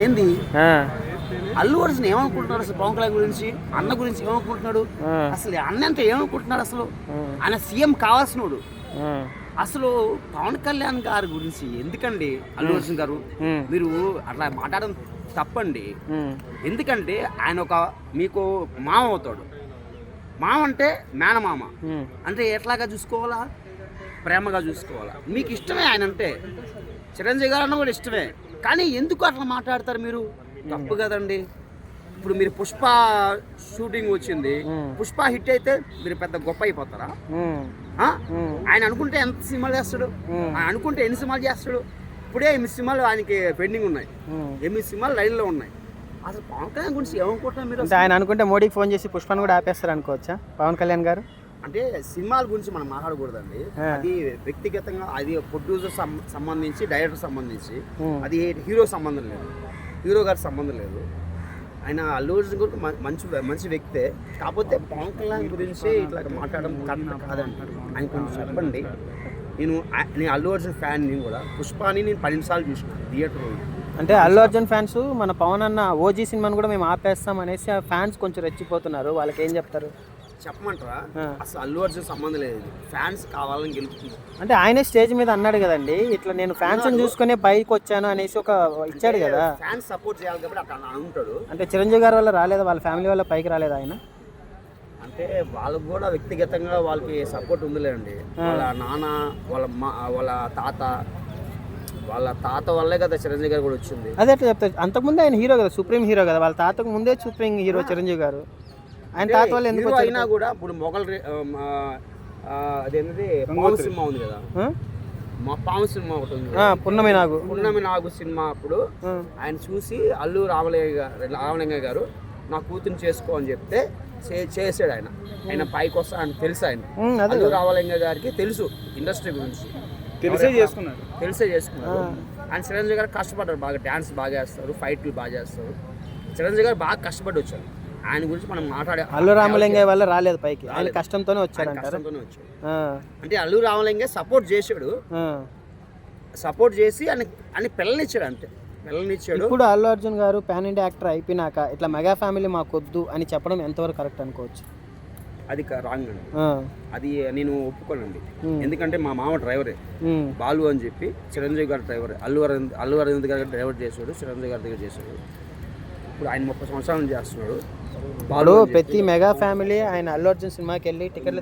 ఏంది అల్లు అర్జున్ ఏమనుకుంటున్నాడు అసలు పవన్ కళ్యాణ్ గురించి అన్న గురించి ఏమనుకుంటున్నాడు అసలు అన్న అంటే ఏమనుకుంటున్నాడు అసలు ఆయన సీఎం కావాల్సినోడు అసలు పవన్ కళ్యాణ్ గారి గురించి ఎందుకండి అల్లు అర్జున్ గారు మీరు అట్లా మాట్లాడడం తప్పండి. ఎందుకంటే ఆయన ఒక మీకు మామ అవుతాడు. మామ అంటే మేనమామ అంటే ఎట్లాగా చూసుకోవాలా, ప్రేమగా చూసుకోవాలా. మీకు ఇష్టమే ఆయన అంటే, చిరంజీవి గారు అన్న కూడా ఇష్టమే. కానీ ఎందుకు అట్లా మాట్లాడతారు మీరు? తప్పు కదండి. ఇప్పుడు మీరు పుష్ప షూటింగ్ వచ్చింది, పుష్ప హిట్ అయితే మీరు పెద్ద గొప్ప అయిపోతారా? ఆయన అనుకుంటే ఎంత సినిమాలు చేస్తాడు, ఆయన అనుకుంటే ఎన్ని సినిమాలు చేస్తాడు. ఇప్పుడే 8 సినిమాలు ఆయనకి పెండింగ్ ఉన్నాయి, 8 సినిమాలు లైన్లో ఉన్నాయి. అసలు పవన్ కళ్యాణ్ గురించి ఏమనుకుంటున్నారు మీరు? ఆయన అనుకుంటే మోడీకి ఫోన్ చేసి పుష్పను కూడా ఆపేస్తారు అనుకోవచ్చా పవన్ కళ్యాణ్ గారు? అంటే సినిమాల గురించి మనం మాట్లాడకూడదండి. అది వ్యక్తిగతంగా, అది ప్రొడ్యూసర్ సంబంధించి, డైరెక్టర్ సంబంధించి, అది హీరో సంబంధం లేదు, హీరో గారి సంబంధం లేదు. ఆయన అల్లు అర్జున్ గురించి మంచి వ్యక్తే. కాకపోతే పవన్ కళ్యాణ్ గురించి ఇట్లా మాట్లాడడం కరెక్ట్ కాదండి. ఆయన కొంచెం చెప్పండి. నేను అల్లు అర్జున్ ఫ్యాన్. నేను కూడా పుష్పాని నేను 12 సార్లు చూసిన థియేటర్లో. అంటే అల్లు అర్జున్ ఫ్యాన్స్ మన పవన్ అన్న ఓజీ సినిమాని కూడా మేము ఆపేస్తాం అనేసి ఆ ఫ్యాన్స్ కొంచెం రెచ్చిపోతున్నారు. వాళ్ళకి ఏం చెప్తారు? చెప్పమంటారా? అసలు అల్లు అర్జున్ సంబంధం లేదు, ఫ్యాన్స్ కావాలని గెలుపుతుంది. అంటే ఆయనే స్టేజ్ మీద అన్నాడు కదండి, ఇట్లా నేను ఫ్యాన్స్ చూసుకునే పైకి వచ్చాను అనేసి ఒక ఇచ్చాడు కదా. ఫ్యాన్స్ సపోర్ట్ చేయాలి కాబట్టి అక్కడ అనుకుంటాడు. అంటే చిరంజీవి గారి వల్ల రాలేదా, వాళ్ళ ఫ్యామిలీ వల్ల పైకి రాలేదా ఆయన? అంటే వాళ్ళకు కూడా వ్యక్తిగతంగా వాళ్ళకి సపోర్ట్ ఉందిలేండి. వాళ్ళ నాన్న, వాళ్ళ తాత వల్లే కదా చిరంజీవి గారు కూడా వచ్చింది. అదే ఎట్లా చెప్తారు? అంతకుముందే ఆయన హీరో కదా, సుప్రీం హీరో కదా. వాళ్ళ తాతకు ముందే సుప్రీం హీరో చిరంజీవి గారు. ఆయన తాత వల్ల ఎందుకు అయినా కూడా ఇప్పుడు మొగల్ అదేంటి పాము సినిమా ఉంది కదా, మా పాము సినిమా ఒకటి ఉంది, పున్నమి నాగు సినిమా. అప్పుడు ఆయన చూసి అల్లు రామలింగయ్య గారు నా కూతురు చేసుకో అని చెప్తే చేసాడు. ఆయన పైకి వస్తా అని తెలుసు. ఆయన అల్లు రామలింగయ్య గారికి తెలుసు ఇండస్ట్రీ గురించి, తెలిసే చేసుకున్నారు. ఆయన చిరంజీవి గారు కష్టపడ్డారు బాగా, డ్యాన్స్ బాగా చేస్తారు, ఫైట్లు బాగా చేస్తారు. చిరంజీవి గారు బాగా కష్టపడి వచ్చారు. ఆయన గురించి మనం మాట్లాడే, అల్లు రామలింగయ్య వల్ల రాలేదు పైకి, ఆయన కష్టంతోనే వచ్చాడు. అంటే అల్లు రామలింగయ్య సపోర్ట్ చేసి ఆయన పిల్లనిచ్చాడు, అంతే పిల్లనిచ్చాడు. ఇప్పుడు అల్లు అర్జున్ గారు పాన్ ఇండియా యాక్టర్ అయిపోయినాక ఇట్లా మెగా ఫ్యామిలీ మాకొద్దు అని చెప్పడం ఎంతవరకు కరెక్ట్ అనుకోవచ్చు? అది రాంగ్ అండి. అది నేను ఒప్పుకోనండి. ఎందుకంటే మా మామ డ్రైవరే బాలు అని చెప్పి, చిరంజీవి గారి డ్రైవర్. అల్లు అరవింద్ గారి డ్రైవర్ చేశాడు, చిరంజీవి గారి దగ్గర చేశాడు. ఇప్పుడు ఆయన 30 సంవత్సరాలు చేస్తున్నాడు. ప్రతి మెగా ఫ్యామిలీ ఆయన అల్లు అర్జున్ సినిమాకి వెళ్ళి టికెట్లు